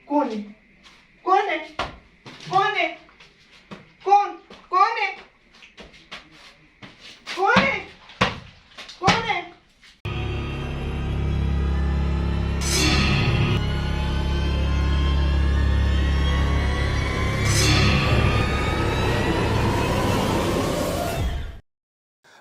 कौन है? कौन है? कौन है? कौन कौन है? कौन है? कौन है?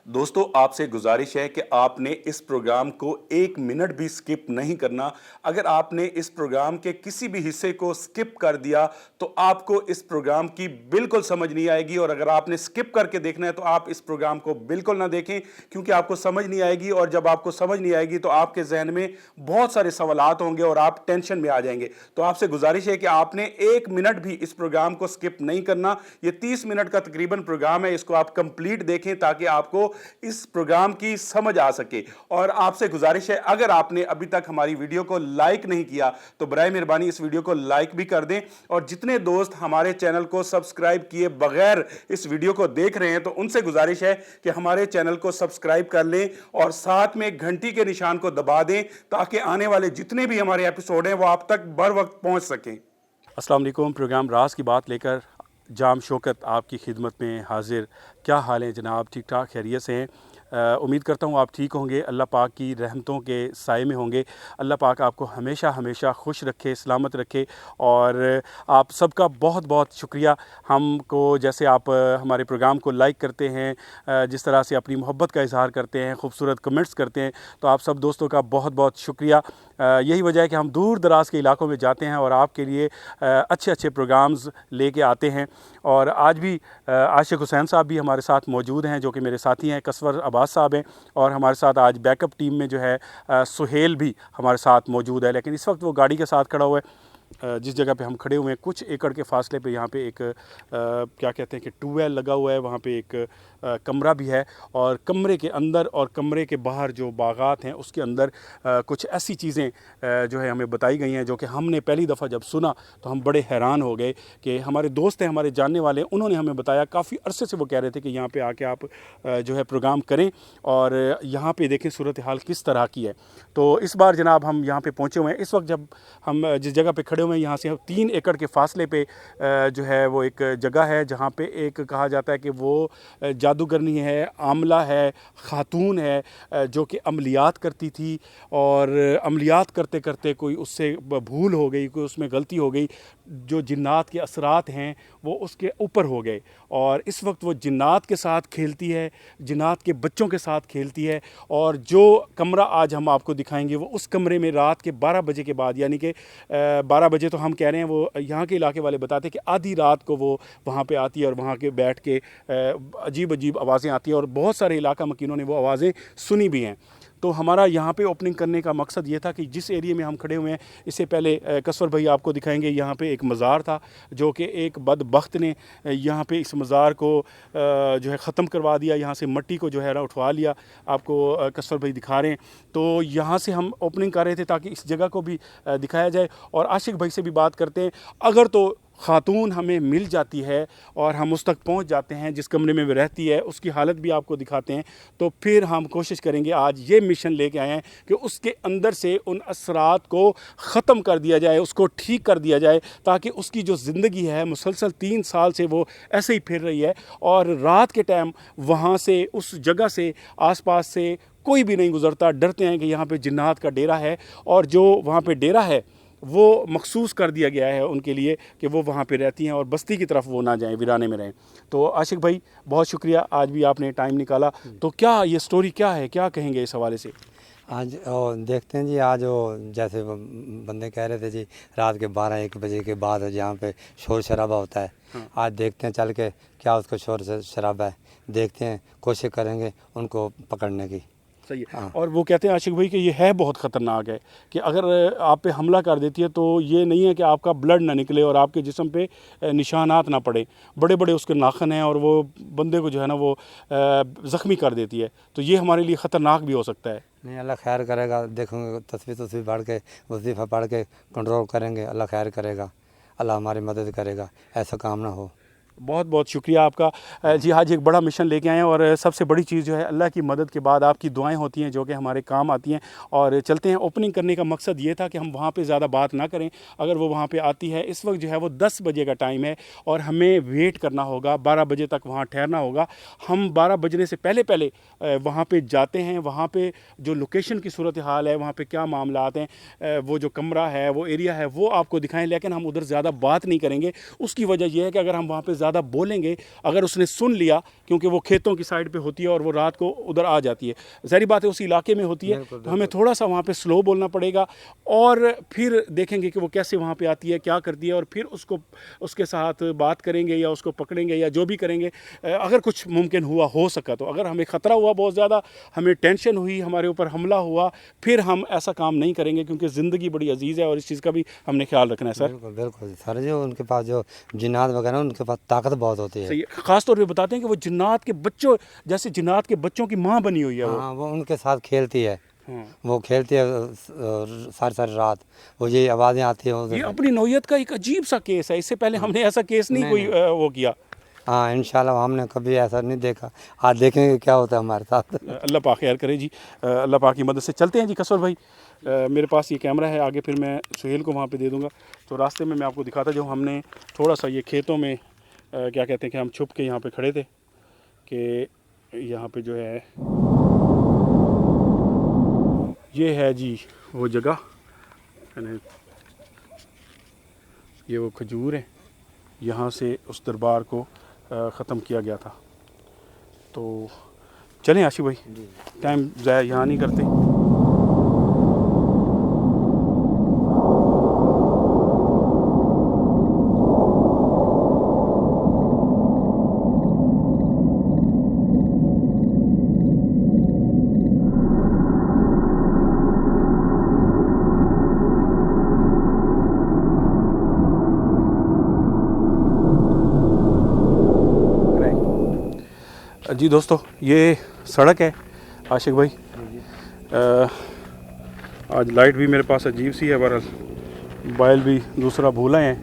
दोस्तों, आपसे गुजारिश है कि आपने इस प्रोग्राम को 1 मिनट भी स्किप नहीं करना। अगर आपने इस प्रोग्राम के किसी भी हिस्से को स्किप कर दिया तो आपको इस प्रोग्राम की बिल्कुल समझ नहीं आएगी, और अगर आपने स्किप करके देखना है तो आप इस प्रोग्राम को बिल्कुल ना देखें, क्योंकि आपको समझ नहीं आएगी। और जब आपको समझ नहीं आएगी तो आपके जहन में बहुत सारे सवालात होंगे और आप टेंशन में आ जाएंगे। तो आपसे गुजारिश है कि आपने 1 मिनट भी इस प्रोग्राम को स्किप नहीं करना। ये 30 मिनट का तकरीबन प्रोग्राम है, इसको आप कंप्लीट देखें ताकि आपको इस प्रोग्राम की समझ आ सके। और आपसे गुजारिश है, अगर आपने अभी तक हमारी वीडियो को लाइक नहीं किया तो बराए मेहरबानी इस वीडियो को लाइक भी कर दें। और जितने दोस्त हमारे चैनल को सब्सक्राइब किए बगैर इस वीडियो को देख रहे हैं तो उनसे गुजारिश है कि हमारे चैनल को सब्सक्राइब कर लें और साथ में घंटी के निशान को दबा दें ताकि आने वाले जितने भी हमारे एपिसोड हैं वो आप तक बर वक्त पहुंच सकें। अस्सलाम वालेकुम। प्रोग्राम राज की बात लेकर जाम शौकत आपकी खिदमत में हाजिर। क्या हाल है जनाब? ठीक ठाक खैरियत से हैं? उम्मीद करता हूँ आप ठीक होंगे, अल्लाह पाक की रहमतों के साए में होंगे। अल्लाह पाक आपको हमेशा हमेशा खुश रखे, सलामत रखे। और आप सबका बहुत बहुत शुक्रिया। हमको जैसे आप हमारे प्रोग्राम को लाइक करते हैं, जिस तरह से अपनी मोहब्बत का इजहार करते हैं, खूबसूरत कमेंट्स करते हैं, तो आप सब दोस्तों का बहुत बहुत शुक्रिया। यही वजह है कि हम दूर दराज के इलाकों में जाते हैं और आपके लिए अच्छे अच्छे प्रोग्राम्स लेके आते हैं। और आज भी आशिक हुसैन साहब भी हमारे साथ मौजूद हैं, जो कि मेरे साथी हैं। कसवर अब्बास साहब हैं, और हमारे साथ आज बैकअप टीम में जो है सुहेल भी हमारे साथ मौजूद है, लेकिन इस वक्त वो गाड़ी के साथ खड़ा हुआ है। जिस जगह पे हम खड़े हुए हैं कुछ एकड़ के फासले पे यहाँ पे एक क्या कहते हैं कि ट्यूबवेल लगा हुआ है, वहाँ पे एक कमरा भी है। और कमरे के अंदर और कमरे के बाहर जो बागात हैं उसके अंदर कुछ ऐसी चीज़ें जो है हमें बताई गई हैं, जो कि हमने पहली दफ़ा जब सुना तो हम बड़े हैरान हो गए कि हमारे दोस्त हैं, हमारे जानने वाले हैं, उन्होंने हमें बताया। काफ़ी अरसे से वो कह रहे थे कि यहाँ पे आके आप जो है प्रोग्राम करें और यहाँ पे देखें सूरत हाल किस तरह की है। तो इस बार जनाब हम यहाँ पे पहुँचे हुए हैं। इस वक्त जब हम जिस जगह पे खड़े हुए हैं, यहाँ से 3 एकड़ के फासले पे जो है वो एक जगह है जहाँ पे एक कहा जाता है कि वो जादूगरनी है, आमला है, ख़ातून है, जो कि अमलियात करती थी। और अमलियात करते करते कोई उससे भूल हो गई, कोई उसमें गलती हो गई, जो जिन्नात के असरात हैं वो उसके ऊपर हो गए। और इस वक्त वो जिन्नात के साथ खेलती है, जिन्नात के बच्चों के साथ खेलती है। और जो कमरा आज हम आपको दिखाएंगे वो उस कमरे में रात के 12 बजे के बाद, यानी कि 12 बजे तो हम कह रहे हैं, वो यहाँ के इलाके वाले बताते हैं कि आधी रात को वो वहाँ पे आती है और वहाँ के बैठ के अजीब अजीब आवाज़ें आती हैं। और बहुत सारे इलाका मकीनों ने वो आवाज़ें सुनी भी हैं। तो हमारा यहाँ पे ओपनिंग करने का मकसद ये था कि जिस एरिया में हम खड़े हुए हैं, इससे पहले कसवर भाई आपको दिखाएंगे, यहाँ पे एक मज़ार था जो कि एक बदबख्त ने यहाँ पे इस मज़ार को जो है ख़त्म करवा दिया। यहाँ से मट्टी को जो है ना उठवा लिया। आपको कसवर भाई दिखा रहे हैं। तो यहाँ से हम ओपनिंग कर रहे थे ताकि इस जगह को भी दिखाया जाए। और आशिक भाई से भी बात करते हैं, अगर तो ख़ातून हमें मिल जाती है और हम उस तक पहुंच जाते हैं जिस कमरे में वो रहती है, उसकी हालत भी आपको दिखाते हैं, तो फिर हम कोशिश करेंगे। आज ये मिशन लेके आए हैं कि उसके अंदर से उन असरात को ख़त्म कर दिया जाए, उसको ठीक कर दिया जाए, ताकि उसकी जो ज़िंदगी है मुसलसल 3 साल से वो ऐसे ही फिर रही है। और रात के टाइम वहाँ से, उस जगह से, आसपास से कोई भी नहीं गुज़रता। डरते हैं कि यहाँ पे जिन्नात का डेरा है, और जो वहाँ पे डेरा है वो मखसूस कर दिया गया है उनके लिए कि वो वहाँ पे रहती हैं और बस्ती की तरफ वो ना जाएं, वीराने में रहें। तो आशिक भाई बहुत शुक्रिया, आज भी आपने टाइम निकाला। तो क्या ये स्टोरी क्या है, क्या कहेंगे इस हवाले से? आज देखते हैं जी। आज वो जैसे वो बंदे कह रहे थे जी, रात के 12-1 बजे के बाद जहाँ पे शोर शराबा होता है। हाँ। आज देखते हैं चल के क्या उसका शोर शराबा है, देखते हैं, कोशिश करेंगे उनको पकड़ने की। सही है। हाँ। और वो कहते हैं आशिक भाई कि ये है बहुत ख़तरनाक है, कि अगर आप पे हमला कर देती है तो ये नहीं है कि आपका ब्लड ना निकले और आपके जिस्म पे निशानात ना पड़े, बड़े बड़े उसके नाखन हैं और वो बंदे को जो है ना वो ज़ख्मी कर देती है। तो ये हमारे लिए ख़तरनाक भी हो सकता है। नहीं, अल्लाह खैर करेगा। देखोगे तस्वीर पढ़ के, वजीफ़ा पढ़ के कंट्रोल करेंगे, अल्लाह खैर करेगा, अल्लाह हमारी मदद करेगा, ऐसा काम ना हो। बहुत बहुत शुक्रिया आपका। जी आज एक बड़ा मिशन लेके आए हैं और सबसे बड़ी चीज़ जो है अल्लाह की मदद के बाद आपकी दुआएं होती हैं जो कि हमारे काम आती हैं। और चलते हैं। ओपनिंग करने का मकसद ये था कि हम वहाँ पे ज़्यादा बात ना करें। अगर वो वहाँ पे आती है, इस वक्त जो है वो 10 बजे का टाइम है और हमें वेट करना होगा, 12 बजे तक वहाँ ठहरना होगा। हम 12 बजने से पहले पहले वहाँ पे जाते हैं। वहाँ पे जो लोकेशन की सूरत हाल है, वहाँ पे क्या मामला आते हैं, वो जो कमरा है, वो एरिया है, वो आपको दिखाएं। लेकिन हम उधर ज़्यादा बात नहीं करेंगे। उसकी वजह यह है कि अगर हम वहाँ पे ज़्यादा बोलेंगे, अगर उसने सुन लिया, क्योंकि वो खेतों की साइड पे होती है और वो रात को उधर आ जाती है, ज़ाहिर बात है उस इलाके में होती है, तो हमें थोड़ा सा वहाँ पे स्लो बोलना पड़ेगा और फिर देखेंगे कि वो कैसे वहाँ पे आती है, क्या करती है, और फिर उसके साथ बात करेंगे या उसको पकड़ेंगे या जो भी करेंगे। अगर कुछ मुमकिन हुआ, हो सका तो, अगर हमें ख़तरा हुआ बहुत ज़्यादा, हमें टेंशन हुई, हमारे ऊपर हमला हुआ, फिर हम ऐसा काम नहीं करेंगे, क्योंकि ज़िंदगी बड़ी अजीज़ है और इस चीज़ का भी हमने ख्याल रखना है। सर बिल्कुल बिल्कुल सर, जो उनके पास जो जिन्नात वगैरह, उनके पास ताकत बहुत होती है। सही है। ख़ास तौर पे बताते हैं कि वो जिन्नात के बच्चों, जैसे जिन्नात के बच्चों की माँ बनी हुई है वो। हाँ, वो उनके साथ खेलती है। हाँ। वो खेलती है सारी सारी रात, वो ये आवाज़ें आती हैं उधर ये से। अपनी नौयत का एक अजीब सा केस है। इससे पहले हमने ऐसा केस नहीं कोई वो किया। हाँ, इंशाल्लाह हमने कभी ऐसा नहीं देखा, आज देखेंगे क्या होता है हमारे साथ। अल्लाह पाक खैर करे जी। अल्लाह पाक की मदद से चलते हैं जी। कसर भाई, मेरे पास ये कैमरा है, आगे फिर मैं सुहेल को वहाँ पे दे दूँगा। तो रास्ते में मैं आपको दिखाता जो हमने थोड़ा सा ये खेतों में क्या कहते हैं कि हम छुप के यहाँ पे खड़े थे कि यहाँ पे जो है ये है जी वो जगह, यानी ये वो खजूर है, यहाँ से उस दरबार को ख़त्म किया गया था। तो चलें आशिफ भाई, टाइम ज़ाया यहाँ नहीं करते। जी दोस्तों, ये सड़क है आशिक भाई। आज लाइट भी मेरे पास अजीब सी है, बहरहाल मोबाइल भी दूसरा भूला है।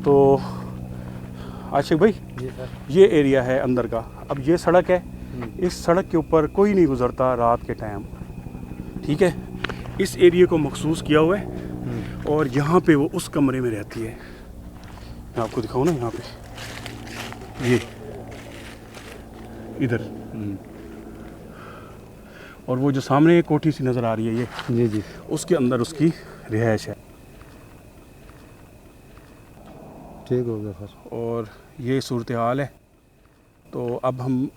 तो आशिक भाई, ये एरिया है अंदर का। अब ये सड़क है, इस सड़क के ऊपर कोई नहीं गुज़रता रात के टाइम, ठीक है। इस एरिया को मखसूस किया हुआ है और यहाँ पे वो उस कमरे में रहती है। मैं आपको दिखाऊँ ना, यहाँ पे ये इधर, और वो जो सामने एक कोठी सी नज़र आ रही है ये, जी जी, उसके अंदर उसकी रिहाइश है। ठीक हो गया सर। और ये सूरत हाल है। तो अब हम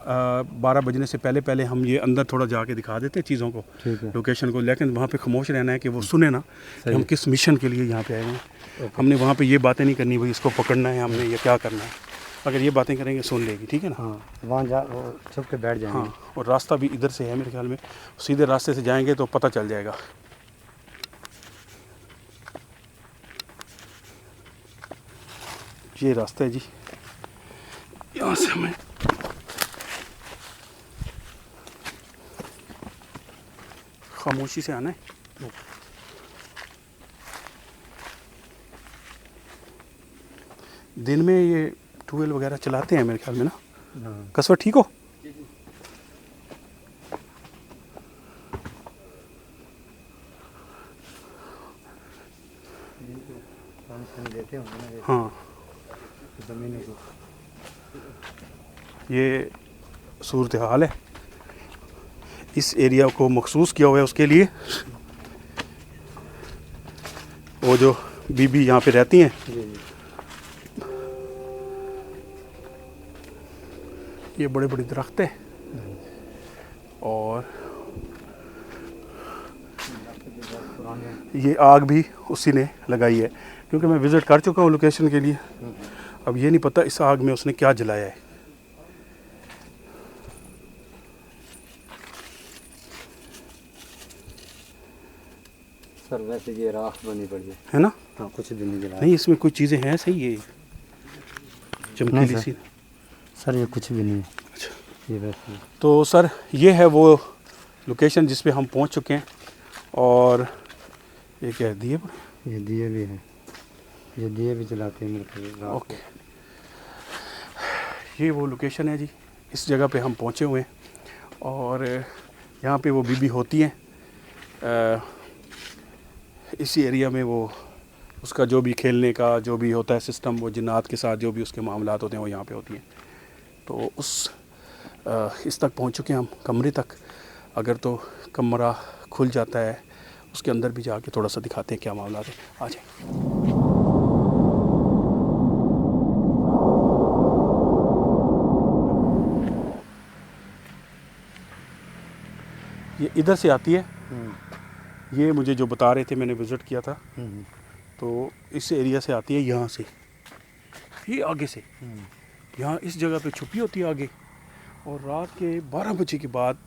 12 बजने से पहले पहले हम ये अंदर थोड़ा जाके दिखा देते हैं चीज़ों को, ठीक है। लोकेशन को। लेकिन वहाँ पे खामोश रहना है कि वो सुने ना कि हम किस मिशन के लिए यहाँ पे आए हैं। हमने वहाँ पे ये बातें नहीं करनी, भाई इसको पकड़ना है, हमने ये क्या करना है। अगर ये बातें करेंगे सुन लेगी, ठीक है ना। हाँ, वहाँ जा वो छुप के बैठ जाएंगे। हाँ, और रास्ता भी इधर से है मेरे ख्याल में, सीधे रास्ते से जाएंगे तो पता चल जाएगा। ये रास्ता है जी, यहाँ से हमें खामोशी से आना है। दिन में ये ट्यूबवेल वगैरह चलाते हैं मेरे ख्याल में ना। कसवा ठीक हो? हाँ, ये सूरत हाल है। इस एरिया को मखसूस किया हुआ है उसके लिए। वो जो बीबी यहाँ पे रहती हैं, ये बड़े बड़े दरख्त हैं और ये आग भी उसी ने लगाई है, क्योंकि मैं विज़िट कर चुका हूँ लोकेशन के लिए। अब ये नहीं पता इस आग में उसने क्या जलाया है। सर वैसे ये राख बनी पड़ी है ना। हाँ, कुछ भी नहीं जला। नहीं, इसमें कुछ चीज़ें हैं सही, ये चमकीली सी। सर ये कुछ भी नहीं है। अच्छा, ये वैसे। तो सर ये है वो लोकेशन जिस पे हम पहुंच चुके हैं। और ये क्या है, दिए पर? ये दिए भी हैं, ये दिए भी जलाते हैं मेरे को। ओके, ये वो लोकेशन है जी, इस जगह पे हम पहुँचे हुए हैं और यहाँ पे वो बीबी होती हैं। इसी एरिया में वो उसका जो भी खेलने का जो भी होता है सिस्टम, वो जिन्नात के साथ जो भी उसके मामलात होते हैं वो यहाँ पे होती हैं। तो इस तक पहुँच चुके हैं हम, कमरे तक। अगर तो कमरा खुल जाता है, उसके अंदर भी जाके थोड़ा सा दिखाते हैं क्या मामला है। आ जाए। ये इधर से आती है, ये मुझे जो बता रहे थे, मैंने विज़िट किया था, तो इस एरिया से आती है, यहाँ से, ये आगे से, यहाँ इस जगह पे छुपी होती है आगे, और रात के 12 बजे के बाद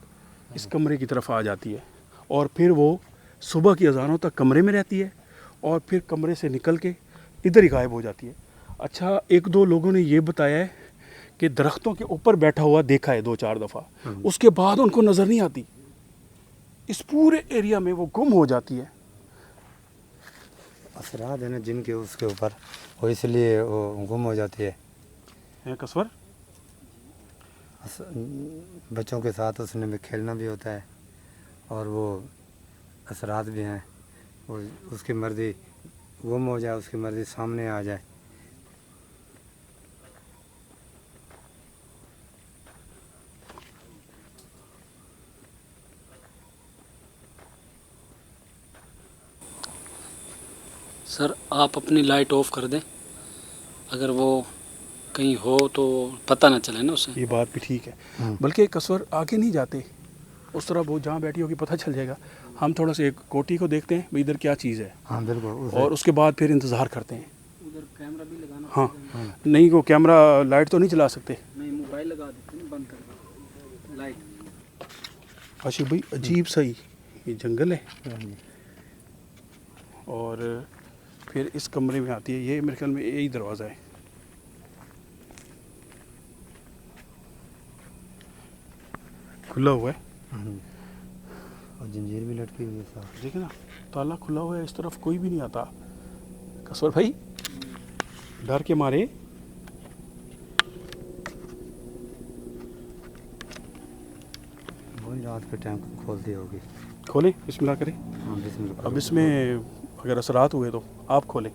इस कमरे की तरफ आ जाती है, और फिर वो सुबह की अजानों तक कमरे में रहती है, और फिर कमरे से निकल के इधर ही गायब हो जाती है। अच्छा, एक दो लोगों ने ये बताया है कि दरख्तों के ऊपर बैठा हुआ देखा है 2-4 दफ़ा, उसके बाद उनको नज़र नहीं आती। इस पूरे एरिया में वो गुम हो जाती है। असरात है ना जिनके उसके ऊपर, वो इसलिए वो गुम हो जाती है। कसवर बच्चों के साथ उसने भी खेलना भी होता है, और वो असरात भी हैं, वो उसकी मर्ज़ी गुम हो जाए, उसकी मर्ज़ी सामने आ जाए। सर आप अपनी लाइट ऑफ कर दें, अगर वो कहीं हो तो पता ना चले ना उसे। ये बात भी ठीक है, बल्कि कसवर आगे नहीं जाते, उस तरह वो जहाँ बैठी होगी पता चल जाएगा। हम थोड़ा सा एक कोठी को देखते हैं भाई इधर क्या चीज़ है, हाँ बिल्कुल, और उसके बाद फिर इंतज़ार करते हैं। उधर कैमरा भी लगाना। हाँ, नहीं वो कैमरा लाइट तो नहीं चला सकते। नहीं, मोबाइल लगा देते हैं, बंद कर लाइट। आशिक भाई, अजीब सा ही ये जंगल है, और फिर इस कमरे में आती है। ये मेरे ख्याल में यही दरवाज़ा है। खुला हुआ है, और जंजीर भी लटकी हुई है साथ। देखिए ना, ताला खुला हुआ है, इस तरफ कोई भी नहीं आता। कसवर भाई डर के मारे वही रात के टाइम खोलती होगी। खोलें, बिस्मिल्लाह करें। हाँ बिस्मिल्लाह। अब इसमें अगर असरात हुए तो आप खोलें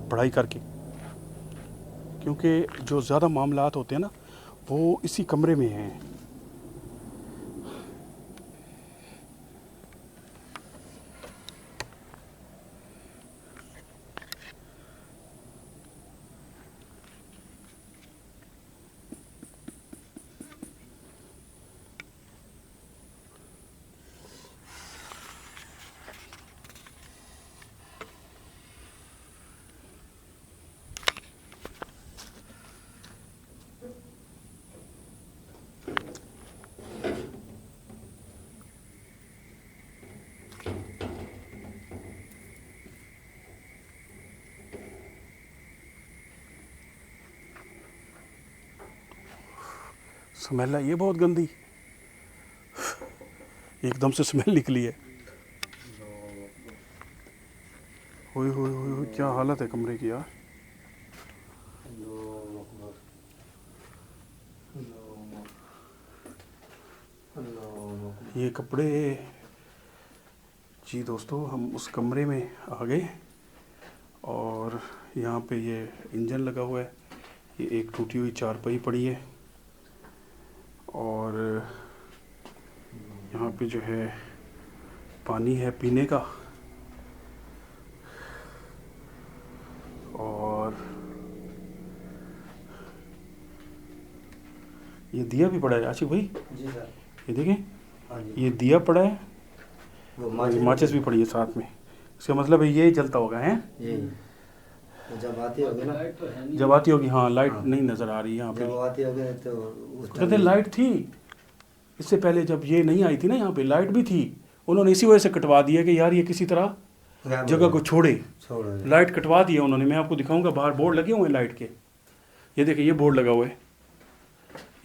पढ़ाई करके, क्योंकि जो ज़्यादा मामलात होते हैं ना वो इसी कमरे में हैं। स्मेल है ये बहुत गंदी, एकदम से स्मेल निकली है। क्या हालत है कमरे की यार। ये कपड़े जी दोस्तों, हम उस कमरे में आ गए, और यहाँ पे ये इंजन लगा हुआ है, ये एक टूटी हुई चारपाई पड़ी है, और यहाँ पे जो है पानी है पीने का, और ये दिया भी पड़ा है। आशिक भाई जी सर, ये देखें, हाँ जी, ये दिया पड़ा है, वो माचिस भी पड़ी है साथ में। इसका मतलब है ये जलता होगा, है यही। तो जब आती होगी ना, लाइट तो है नहीं। जब आती होगी। हाँ, लाइट हाँ। नहीं नज़र आ रही यहाँ जब वो पे। आती होगी तो उस कहते हैं लाइट थी इससे पहले, जब ये नहीं आई थी ना यहाँ पे लाइट भी थी। उन्होंने इसी वजह से कटवा दिया कि यार ये किसी तरह जगह को छोड़े, लाइट कटवा दिया उन्होंने। मैं आपको दिखाऊंगा, बाहर बोर्ड लगे हुए हैं लाइट के, ये देखिए ये बोर्ड लगा हुआ है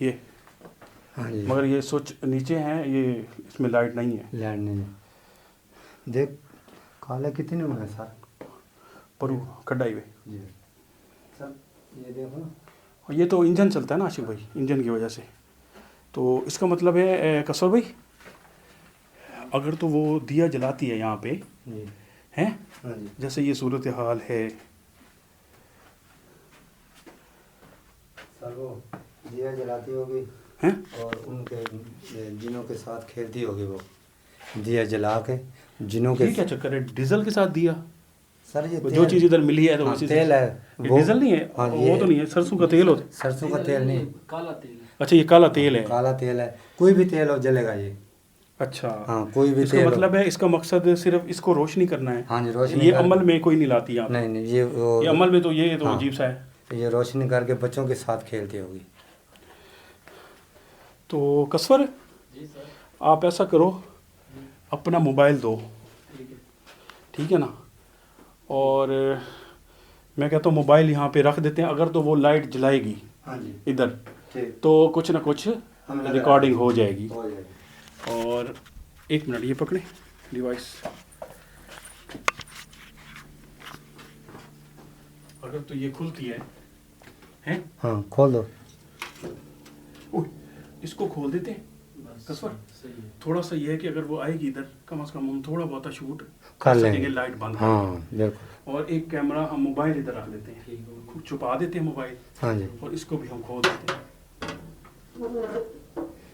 ये, हाँ जी, मगर ये स्विच नीचे हैं, ये इसमें लाइट नहीं है। लैंड नहीं देख काले कितने हुए हैं सर, पर कढ़ाई हुए जी सर। ये देखो ना, और ये तो इंजन चलता है ना आशिफ भाई, इंजन की वजह से। तो इसका मतलब है कसौर भाई, अगर तो वो दिया जलाती है यहाँ पे जी हैं, हाँ जी, जैसे ये सूरत हाल है, सर वो दिया जलाती होगी हैं? और उनके जिनों के साथ खेलती होगी वो, दिया जला के जिनों के। ये क्या चक्कर है डीजल के साथ दिया? सर ये वो जो चीज़ इधर मिली है तो हाँ, उसी तेल है ये डीजल नहीं है, हाँ, वो तो नहीं है, सरसों का तेल होता है। सरसों का तेल नहीं, काला तेल है। अच्छा ये काला तेल है। काला तेल है, कोई भी तेल हो जलेगा ये। अच्छा हाँ कोई भी इसका तेल मतलब है इसका मकसद सिर्फ इसको रोशनी करना है। हाँ जी, रोशनी ये कर- अमल में कोई नहीं लाती आप? नहीं नहीं, ये ये अमल में तो ये तो हाँ। अजीब सा है। ये रोशनी करके बच्चों के साथ खेलती होगी। तो कसवर जी सर। आप ऐसा करो, अपना मोबाइल दो, ठीक है। ठीक है ना, और मैं कहता हूँ मोबाइल यहाँ पे रख देते हैं, अगर तो वो लाइट जलाएगी हाँ जी इधर ठीक, तो कुछ ना कुछ हम लगा रिकॉर्डिंग देंगे। हो जाएगी। हो जाएगी। और एक मिनट ये पकड़े डिवाइस, अगर तो ये खुलती है हैं, हाँ खोल दो। ओह, इसको खोल देते हैं कसवर। सही है। थोड़ा सा ये है कि अगर वो आएगी इधर, कम से कम हम थोड़ा बहुत शूट कर कर लेंगे। सकेंगे, लाइट बंद हाँ बिल्कुल। करके। और एक कैमरा हम मोबाइल इधर रख देते हैं, ठीक है। खूब छुपा देते हैं मोबाइल, हाँ जी और इसको भी हम खोल देते हैं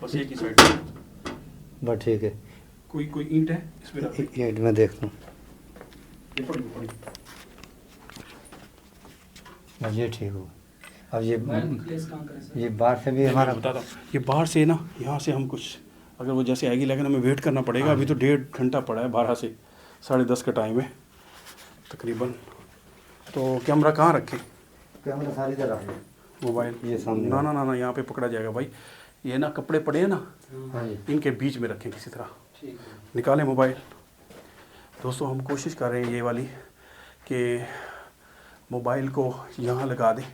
बस एक ही साइड। बस ठीक है। कोई ईंट है इसमें रख दे। ये मैं देखता हूँ। ये पड़ी पड़ी। बस ये ठीक हो। अब ये प्लेस कहाँ करें सर? ये बाहर से भी हमारा मैं बताता हूँ, ये बाहर से ना, यहाँ से हम कुछ अगर वो जैसे आएगी, लेकिन हमें वेट करना पड़ेगा। अभी तो 1.5 घंटा पड़ा है, 12 से 10:30 का टाइम है तकरीबन। तो कैमरा कहाँ रखें? कैमरा सारी तरह है। मोबाइल ये सामने ना ना ना ना, यहाँ पे पकड़ा जाएगा भाई। ये ना कपड़े पड़े हैं ना, हाँ जी इनके बीच में रखें किसी तरह, ठीक है। निकालें मोबाइल। दोस्तों हम कोशिश कर रहे हैं ये वाली कि मोबाइल को यहाँ लगा दें,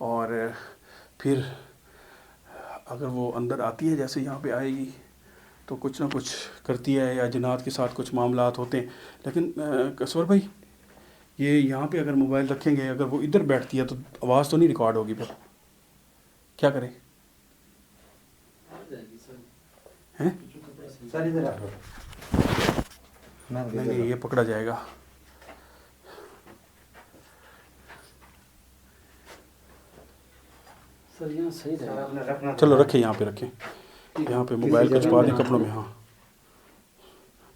और फिर अगर वो अंदर आती है, जैसे यहाँ पे आएगी तो कुछ ना कुछ करती है, या जिन्नात के साथ कुछ मामलात होते हैं। लेकिन कसौर भाई, ये यहाँ पे अगर मोबाइल रखेंगे, अगर वो इधर बैठती है तो आवाज़ तो नहीं रिकॉर्ड होगी, फिर क्या करें आ जाएगी सर। हैं? जो कपड़ा सही सारी तरह नहीं नहीं, ये पकड़ा जाएगा। सर, यहाँ सही रहेगा। चलो रखें, यहाँ पे रखें, यहाँ पे मोबाइल को छुपा दें कपड़ों में। हाँ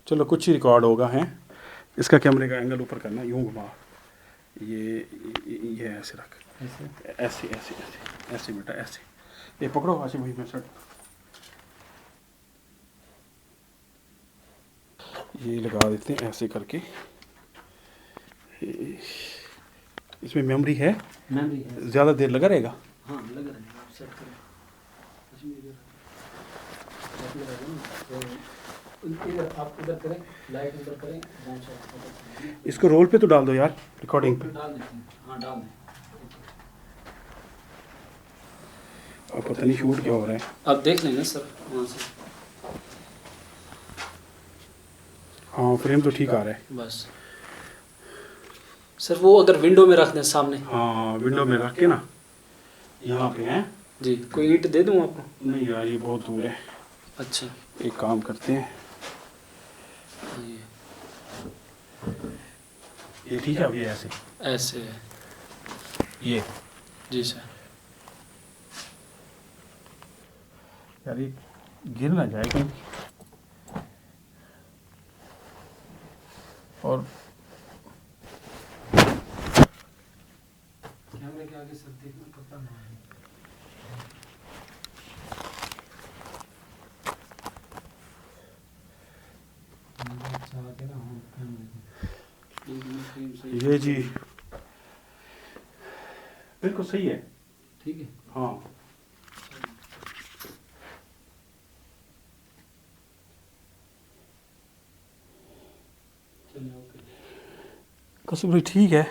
चलो, कुछ ही रिकॉर्ड होगा। हैं, इसका कैमरे का एंगल ऊपर करना, यूँ घुमा, ये ऐसे रख, ऐसे ऐसे ऐसे ऐसे बेटा, ऐसे। ये पकड़ो आशिफ भाई, मैं शर्ट ये लगा देते हैं ऐसे करके। इसमें मेमोरी है, मेमोरी है। ज़्यादा देर लगा रहेगा। हाँ लग रहा है, आप सेट करें। इसमें इधर आप लगाइए ना, तो इधर आप इधर करें, लाइट इधर करें, डाउन साइड इसको रोल पे तो डाल दो यार, रिकॉर्डिंग पे। डाल देते हैं। हाँ डाल दें। अब पता नहीं शूट क्या हो रहा है। आप देख लेंगे सर वहाँ से। हाँ फ्रेम तो ठीक आ रहा है। बस सर, वो अगर विंडो में रख दें सामने। हाँ विंडो में रख के ना, यहाँ पे हैं। जी, कोई ईंट दे दूँ आपको? नहीं यार, ये बहुत दूर है। अच्छा। एक काम करते हैं, हाँ, ये ठीक है। अब ये ऐसे, ऐसे है। ये जी सर। यार ये गिर ना जाए कहीं। और कैमरे के आगे सर देखना पड़ता है। ये जी बिल्कुल सही है। ठीक है। हाँ चलिए, ओके। कसम भाई ठीक है,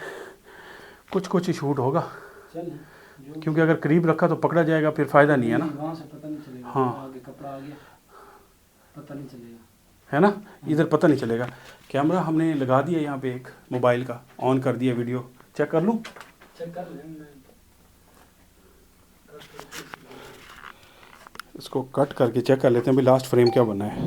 कुछ ही शूट होगा, चलें, जो क्योंकि अगर करीब रखा तो पकड़ा जाएगा, फिर फ़ायदा नहीं है ना। वहाँ से पता नहीं चलेगा। हाँ। आगे कपड़ा आ गया, पता नहीं चलेगा। है ना, इधर पता नहीं चलेगा। कैमरा हमने लगा दिया यहाँ पे, एक मोबाइल का ऑन कर दिया, वीडियो चेक कर लूँ। चेक कर लें मैं इसको कट करके चेक कर लेते हैं भाई लास्ट फ्रेम क्या बना है।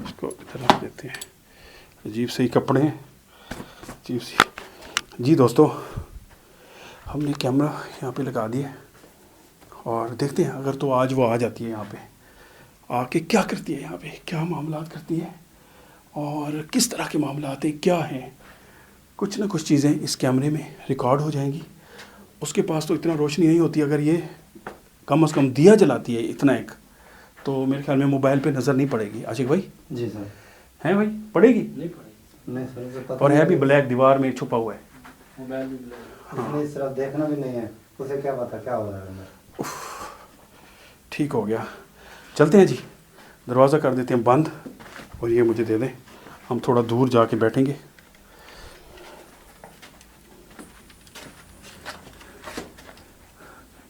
इसको इधर रख देते हैं। अजीब से ही कपड़े हैं, अजीब सी। जी दोस्तों, हमने कैमरा यहाँ पे लगा दिया और देखते हैं अगर तो आज वो आ जाती है यहाँ पे, आके क्या करती है, यहाँ पे क्या मामला करती है और किस तरह के मामला आते क्या हैं। कुछ ना कुछ चीज़ें इस कैमरे में रिकॉर्ड हो जाएंगी। उसके पास तो इतना रोशनी नहीं होती, अगर ये कम से कम दिया जलाती है इतना एक, तो मेरे ख्याल में मोबाइल पे नज़र नहीं पड़ेगी। आशिक भाई जी सर। हैं भाई, पड़ेगी नहीं पड़ेगी। नहीं सर, मुझे पता और है नहीं। भी ब्लैक, दीवार में छुपा हुआ है। मोबाइल भी ब्लैक। इसने इस तरफ देखना भी नहीं है, उसे क्या पता क्या हो रहा है अंदर। ठीक हो गया, चलते हैं जी, दरवाज़ा कर देते हैं बंद और ये मुझे दे दें, हम थोड़ा दूर जाके बैठेंगे।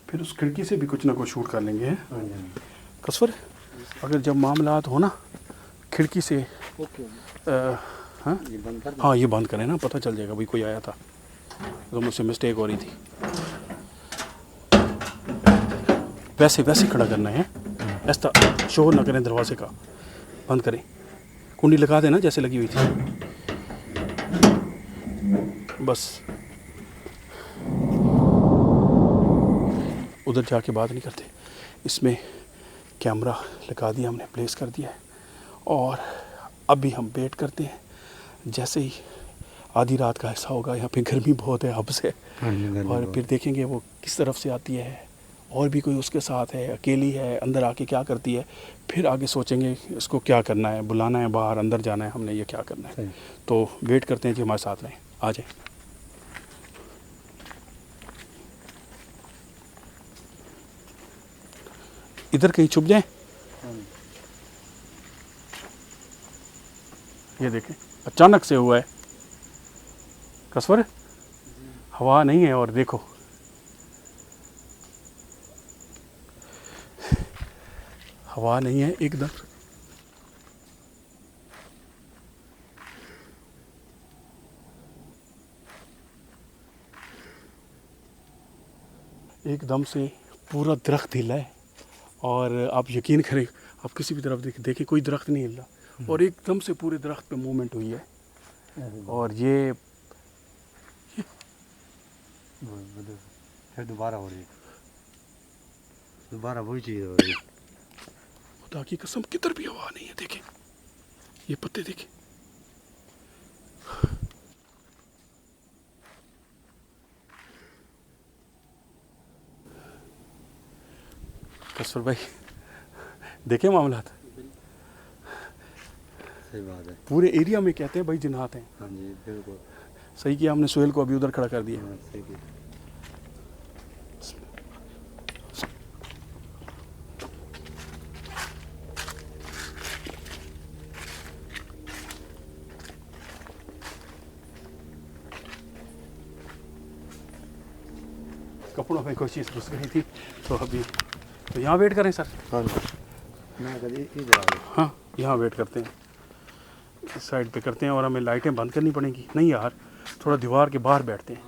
फिर उस खिड़की से भी कुछ ना कुछ शूट कर लेंगे। हैं हाँ जी, हाँ जी। कसवर, अगर जब मामलात हो ना खिड़की से ओके हो गया। हाँ ये बंद कर हाँ, ये बंद करें ना, पता चल जाएगा भाई कोई आया था, तो मुझसे मिस्टेक हो रही थी। वैसे वैसे खड़ा करना है, ऐसा शोर ना करें दरवाजे का, बंद करें, कुंडी लगा देना जैसे लगी हुई थी, बस। उधर जाके बात नहीं करते। इसमें कैमरा लगा दिया हमने, प्लेस कर दिया है और अभी हम वेट करते हैं। जैसे ही आधी रात का ऐसा होगा, यहाँ पे गर्मी बहुत है अब से, हाँ जी, गर्मी और बहुत। फिर देखेंगे वो किस तरफ से आती है और भी कोई उसके साथ है, अकेली है, अंदर आके क्या करती है। फिर आगे सोचेंगे इसको क्या करना है, बुलाना है बाहर, अंदर जाना है, हमने ये क्या करना है। सही। तो वेट करते हैं जी, हमारे साथ रहें, आ जाए। इधर कहीं छुप जाए। ये देखें अचानक से हुआ है कसवर, हवा नहीं है और देखो हवा नहीं है एकदम। एकदम से पूरा दरख्त हिला है और आप यकीन करें, आप किसी भी तरफ देखें कोई दरख्त नहीं हिल रहा और एकदम से पूरे दरख्त पे मूवमेंट हुई है। और ये फिर दोबारा हो रही है, दोबारा वही चीज़ हो रही है। खुदा की कसम किधर भी हवा नहीं है, देखें ये पत्ते देखें। कसर भाई देखें मामला, सही बात है। पूरे एरिया में कहते हैं भाई जिन्नात हैं। हाँ जी बिल्कुल सही किया हमने सोहेल को अभी उधर खड़ा कर दिया। हाँ, सही किया। कपड़ों में कोई चीज़ घुस गई थी तो अभी तो यहाँ वेट करें सर। हाँ जी, मैं कभी इधर आ गया। हाँ यहाँ वेट करते हैं, इस साइड पे करते हैं और हमें लाइटें बंद करनी पड़ेंगी। नहीं यार, थोड़ा दीवार के बाहर बैठते हैं,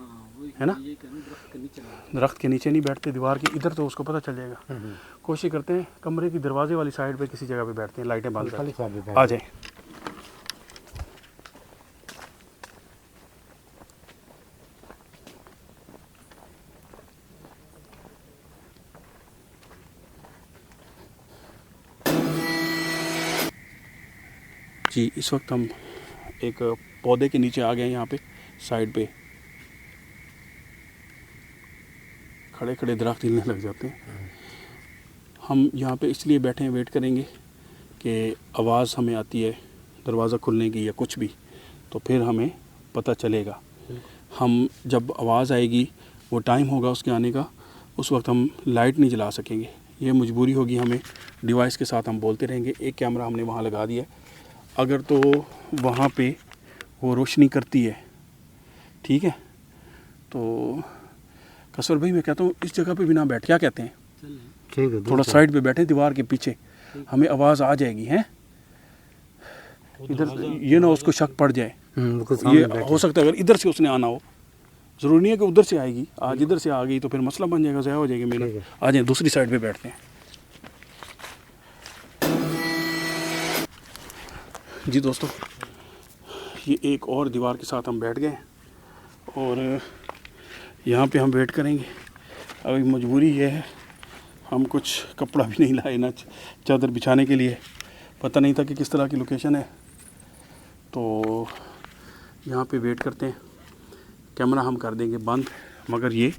है ना, ये करना दरख्त के नीचे लगा। दरख्त के नीचे नहीं बैठते, दीवार के इधर तो उसको पता चल जाएगा। कोशिश करते हैं कमरे की दरवाजे वाली साइड पे किसी जगह पे बैठते हैं, लाइटें बंद खाली करके। साइड पे बैठ आ जाए। जी इस वक्त हम एक पौधे के नीचे आ गए हैं, यहाँ पे साइड पे खड़े खड़े दरख्त हिलने लग जाते हैं। हम यहाँ पे इसलिए बैठे हैं, वेट करेंगे कि आवाज़ हमें आती है दरवाज़ा खुलने की या कुछ भी, तो फिर हमें पता चलेगा। हम जब आवाज़ आएगी, वो टाइम होगा उसके आने का, उस वक्त हम लाइट नहीं जला सकेंगे, ये मजबूरी होगी हमें। डिवाइस के साथ हम बोलते रहेंगे। एक कैमरा हमने वहाँ लगा दिया है, अगर तो वहाँ पे वो रोशनी करती है, ठीक है, तो कसर भाई मैं कहता हूँ इस जगह पे भी ना बैठ, क्या कहते हैं? ठीक है, थोड़ा साइड पे बैठे दीवार के पीछे, हमें आवाज़ आ जाएगी हैं इधर, ये ना उसको शक पड़ जाए। बिल्कुल ये सामने बैठे। हो सकता है अगर इधर से उसने आना हो, ज़रूरी नहीं है कि उधर से आएगी, आज इधर से आ गई तो फिर मसला बन जाएगा, ज़ाया हो जाएगी ठीक मेहनत। है। आ जाए दूसरी साइड पे बैठते हैं जी दोस्तों। ये एक और दीवार के साथ हम बैठ गए और यहाँ पे हम वेट करेंगे। अभी मजबूरी ये है, हम कुछ कपड़ा भी नहीं लाए ना चादर बिछाने के लिए, पता नहीं था कि किस तरह की लोकेशन है, तो यहाँ पे वेट करते हैं। कैमरा हम कर देंगे बंद, मगर ये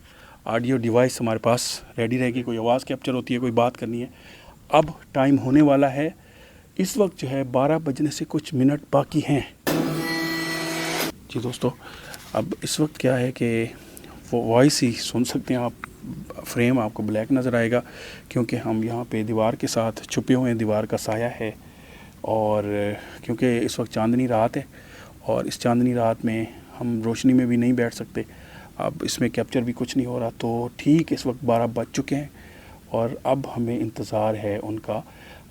ऑडियो डिवाइस हमारे पास रेडी रहेगी, कोई आवाज़ कैप्चर होती है, कोई बात करनी है। अब टाइम होने वाला है, इस वक्त जो है 12 बजने से कुछ मिनट बाकी हैं जी दोस्तों। अब इस वक्त क्या है कि वो वॉइस ही सुन सकते हैं आप, फ्रेम आपको ब्लैक नज़र आएगा क्योंकि हम यहाँ पे दीवार के साथ छुपे हुए हैं, दीवार का साया है। और क्योंकि इस वक्त चांदनी रात है और इस चांदनी रात में हम रोशनी में भी नहीं बैठ सकते, अब इसमें कैप्चर भी कुछ नहीं हो रहा। तो ठीक इस वक्त 12 बज चुके हैं और अब हमें इंतज़ार है उनका।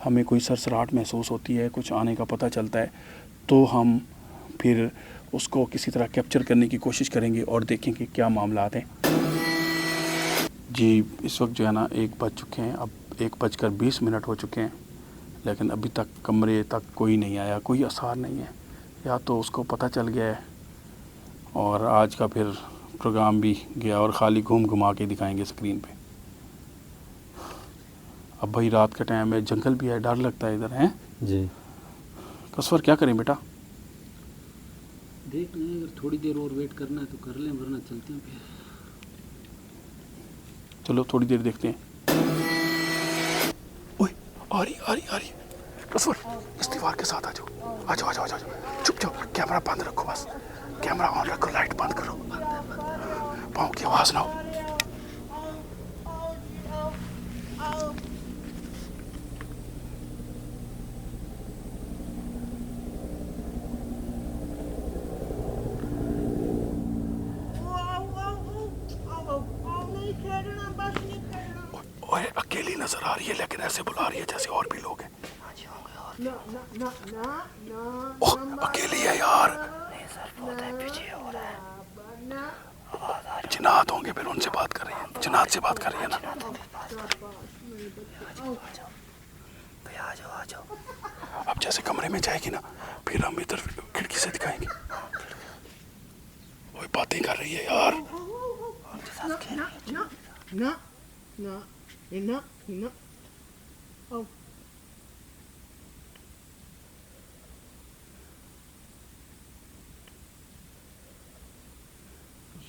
हमें कोई सरसराहट महसूस होती है, कुछ आने का पता चलता है, तो हम फिर उसको किसी तरह कैप्चर करने की कोशिश करेंगे और देखेंगे क्या मामलात हैं जी। इस वक्त जो है ना 1 बज चुके हैं, अब 1:20 हो चुके हैं, लेकिन अभी तक कमरे तक कोई नहीं आया, कोई आसार नहीं है। या तो उसको पता चल गया है और आज का फिर प्रोग्राम भी गया और ख़ाली घूम घुमा के दिखाएंगे स्क्रीन पे। अब भाई रात का टाइम है, जंगल भी है, डर लगता है इधर हैं जी। कसवर क्या करें बेटा? देख लें, अगर थोड़ी देर और वेट करना है तो कर लें, वरना चलते हैं फिर। चलो थोड़ी देर देखते हैं। ओए आ रही कसवर, इस दीवार के साथ आ जाओ। चुप जाओ, कैमरा बंद रखो, बस कैमरा ऑन रखो, लाइट बंद करो, पाँव की आवाज़ ना हो। ओए अकेली नजर आ रही है, लेकिन ऐसे बुला रही है जैसे और भी लोग हैं। ओह अकेली है यार, जिन्नात होंगे, फिर उनसे बात कर रही है, जिन्नात से बात कर रही है ना। अब जैसे कमरे में जाएगी ना, फिर हम इधर खिड़की से दिखाएंगे। ओए बातें कर रही है यार। No. Oh.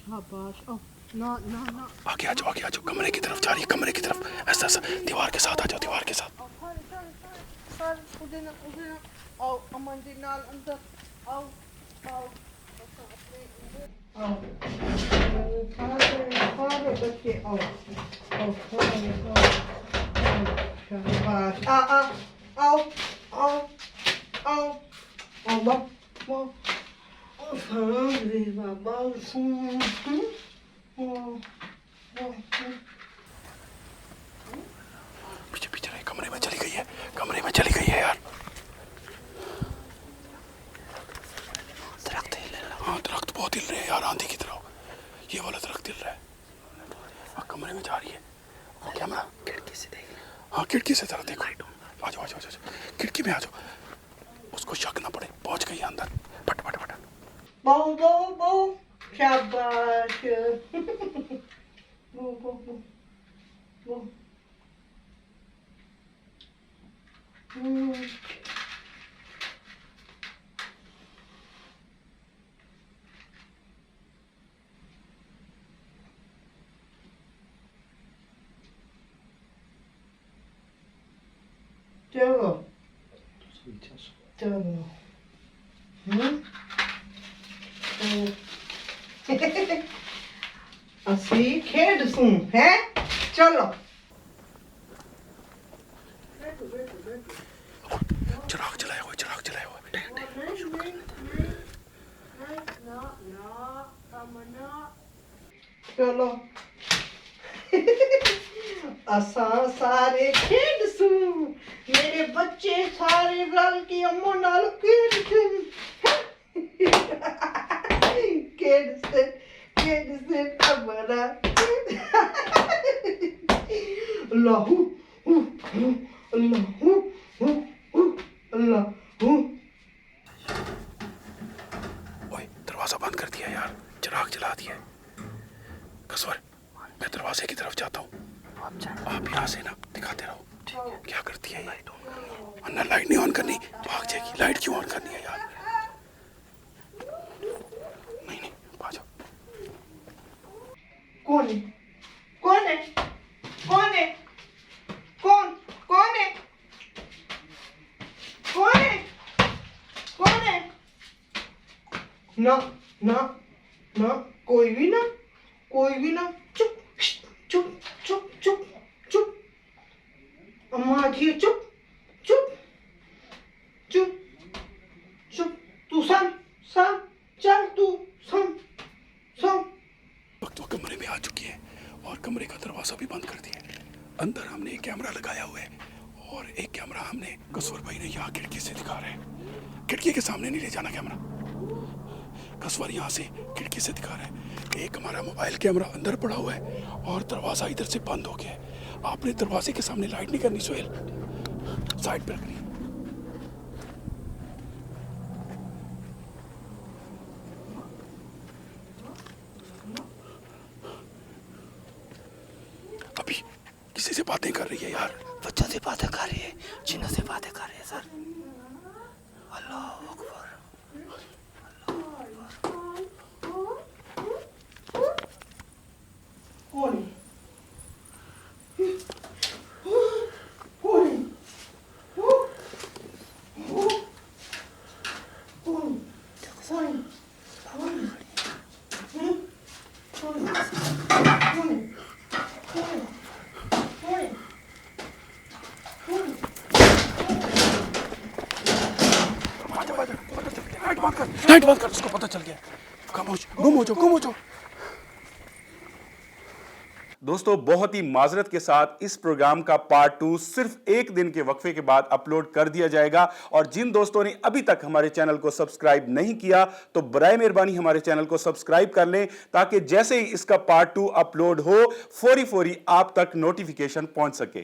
शाबाश। Oh, no. आगे आ जाओ, कमरे की तरफ जा रही है, कमरे की तरफ, ऐसा दीवार के साथ आ जाओ, दीवार के साथ। Oh, aman dinal अंदर। Oh. Fare बच्चे, शाबाश। पीछे रहे, कमरे में चली गई है यार। दरख्त बहुत हिल रहे हैं यार, आंधी की तरह। ये वाला दरख्त हिल रहा है, कमरे में जा रही है। वो कैमरा खिड़की से देख, हाँ खिड़की से जरा देखो। आ जाओ, खिड़की में आ जाओ, उसको शक ना पड़े, पहुंच गई अंदर। फट बो शाबाश। बो। चलो। असी खेड सूं हैं, चलो। चिराग जलाया हुआ चलो। असा सारे खेड सू मेरे बच्चे सारे रल के अम्मो नाल खेड से हमारा अल्लाहू अल्लाहू अल्लाहू। ओए दरवाजा बंद कर दिया यार, चिराग जला दिया। कसवर मैं दरवाजे की तरफ जाता हूँ, आप यहाँ से ना दिखाते रहो क्या करती है ये। अन्ना लाइट नहीं ऑन करनी, भाग जाएगी। लाइट क्यों ऑन करनी है यार? नहीं नहीं, आ जाओ। कौन है कौन है कौन है कौन कौन है कौन है कौन है? ना ना ना कोई भी ना चुप चुप चुप चुप चुप अम्मा जी चुप चुप चुप चुप तू सम चल तू सम वक्त वो कमरे में आ चुकी है और कमरे का दरवाजा भी बंद कर दिया। अंदर हमने एक कैमरा लगाया हुआ है और एक कैमरा हमने कसवर भाई ने यहाँ खिड़की से दिखा रहे हैं। खिड़की के सामने नहीं ले जाना कैमरा, कसवर यहाँ से खिड़की से दिखा रहे हैं। एक हमारा मोबाइल कैमरा अंदर पड़ा हुआ है और दरवाजा इधर से बंद हो गया है। आपने दरवाजे के सामने लाइट नहीं करनी सोहेल, साइड पर रखनी। अभी किसी से बातें कर रही है यार, बच्चों से बातें कर रही है, जिन्हों से बातें कर रही है सर। अल्लाह अकबर। कौन है कौन है लाइट बंद कर, उसको पता चल गया। खामोश, गुम हो जाओ। दोस्तों बहुत ही माजरत के साथ इस प्रोग्राम का पार्ट 2 सिर्फ एक दिन के वक्फे के बाद अपलोड कर दिया जाएगा। और जिन दोस्तों ने अभी तक हमारे चैनल को सब्सक्राइब नहीं किया तो बराए मेहरबानी हमारे चैनल को सब्सक्राइब कर लें, ताकि जैसे ही इसका पार्ट 2 अपलोड हो फौरी आप तक नोटिफिकेशन पहुंच सके।